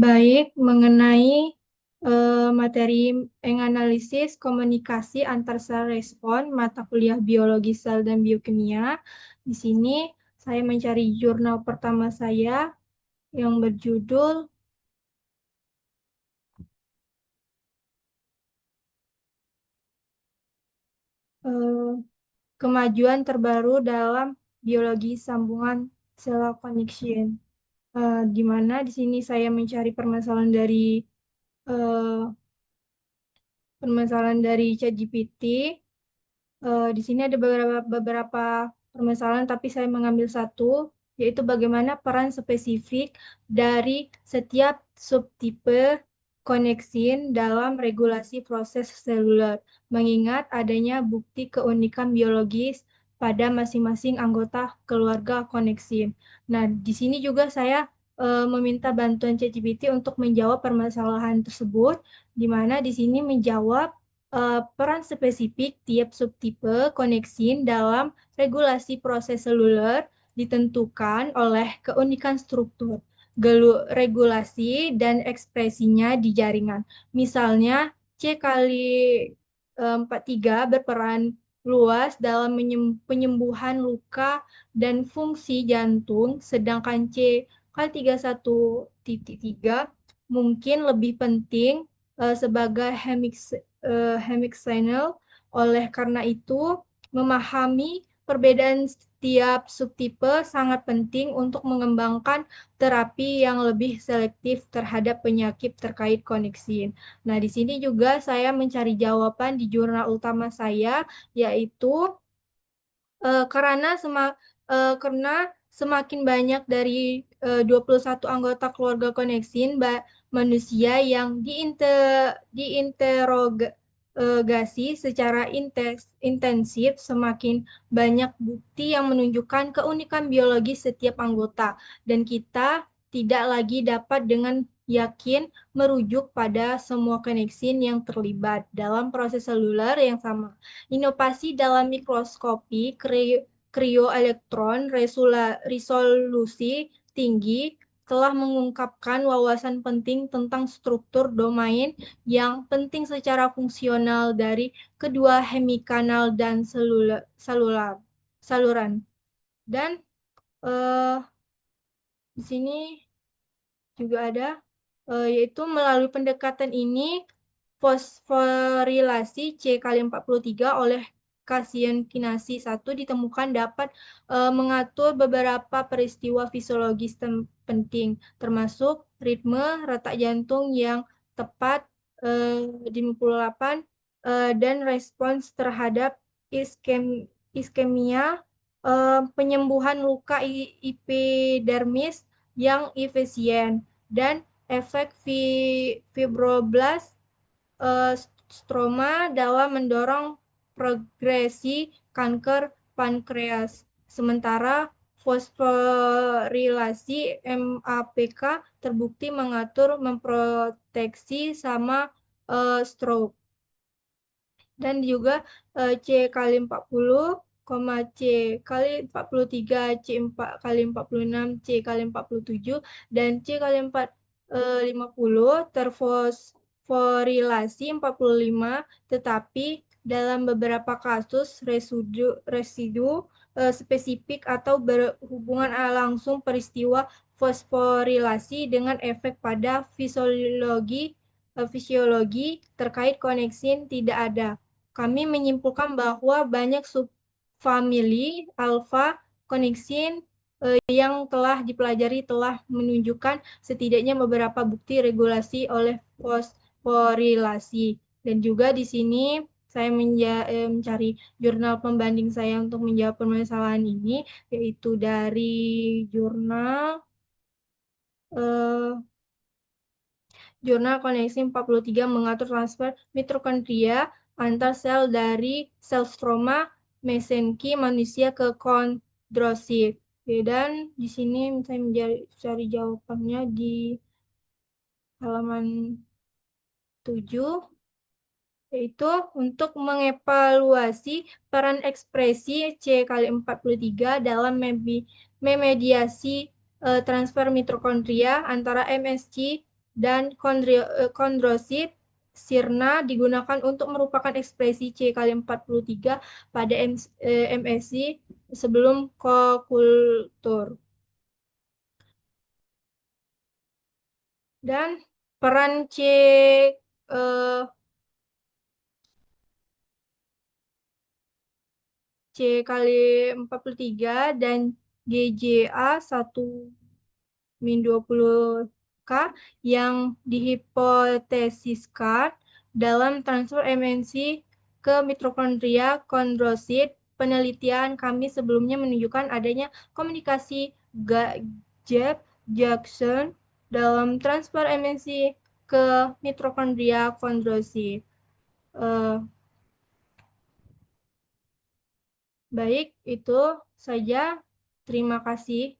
Baik, mengenai materi analisis komunikasi antar sel respon mata kuliah biologi sel dan biokimia. Di sini saya mencari jurnal pertama saya yang berjudul eh, Kemajuan Terbaru dalam Biologi Sambungan Sel Connection. Di mana di sini saya mencari eh, permasalahan dari ChatGPT. Di sini ada beberapa permasalahan, tapi saya mengambil satu, yaitu bagaimana peran spesifik dari setiap subtipe koneksin dalam regulasi proses seluler, mengingat adanya bukti keunikan biologis pada masing-masing anggota keluarga koneksin. Nah, di sini juga saya meminta bantuan ChatGPT untuk menjawab permasalahan tersebut, di mana di sini menjawab peran spesifik tiap subtipe koneksin dalam regulasi proses seluler ditentukan oleh keunikan struktur, regulasi, dan ekspresinya di jaringan. Misalnya, C kali 43 berperan luas dalam penyembuhan luka dan fungsi jantung, sedangkan C kali 31.3 mungkin lebih penting sebagai hemixanal. Oleh karena itu, memahami perbedaan setiap subtipe sangat penting untuk mengembangkan terapi yang lebih selektif terhadap penyakit terkait koneksin. Nah, di sini juga saya mencari jawaban di jurnal utama saya, yaitu karena semakin banyak dari 21 anggota keluarga koneksin manusia yang diinterogasi secara intensif, semakin banyak bukti yang menunjukkan keunikan biologis setiap anggota, dan kita tidak lagi dapat dengan yakin merujuk pada semua koneksin yang terlibat dalam proses seluler yang sama. Inovasi dalam mikroskopi krioelektron resolusi tinggi telah mengungkapkan wawasan penting tentang struktur domain yang penting secara fungsional dari kedua hemikanal dan saluran. Dan eh, di sini juga ada, yaitu melalui pendekatan ini fosforilasi C kali 43 oleh kasian kinasi 1 ditemukan dapat mengatur beberapa peristiwa fisiologis penting, termasuk ritme retak jantung yang tepat di 58 dan respons terhadap iskemia, penyembuhan luka epidermis yang efisien, dan efek fibroblast stroma dalam mendorong progresi kanker pankreas. Sementara fosforilasi MAPK terbukti memproteksi sama stroke. Dan juga C kali 40, C kali 43, C 4 kali 46, C kali 47, dan C kali 50 terfosforilasi 45, tetapi dalam beberapa kasus residu spesifik atau berhubungan langsung peristiwa fosforilasi dengan efek pada fisiologi terkait koneksin tidak ada. Kami menyimpulkan bahwa banyak subfamili alfa koneksin yang telah dipelajari telah menunjukkan setidaknya beberapa bukti regulasi oleh fosforilasi. Dan juga di sini saya mencari jurnal pembanding saya untuk menjawab permasalahan ini, yaitu dari jurnal Jurnal Koneksi 43 mengatur transfer mitokondria antar sel dari sel stroma mesenki manusia ke kondrosit. Dan di sini saya mencari jawabannya di halaman 7, yaitu untuk mengevaluasi peran ekspresi C kali 43 dalam memediasi transfer mitokondria antara MSC dan kondrosit sirna digunakan untuk merupakan ekspresi C kali 43 pada MSI sebelum kokultur. Dan peran eh, C kali 43 dan GJA 1-20K yang dihipotesiskan dalam transfer MNC ke mitokondria kondrosit. Penelitian kami sebelumnya menunjukkan adanya komunikasi Gap-Jackson dalam transfer MNC ke mitokondria kondrosit. Baik, itu saja. Terima kasih.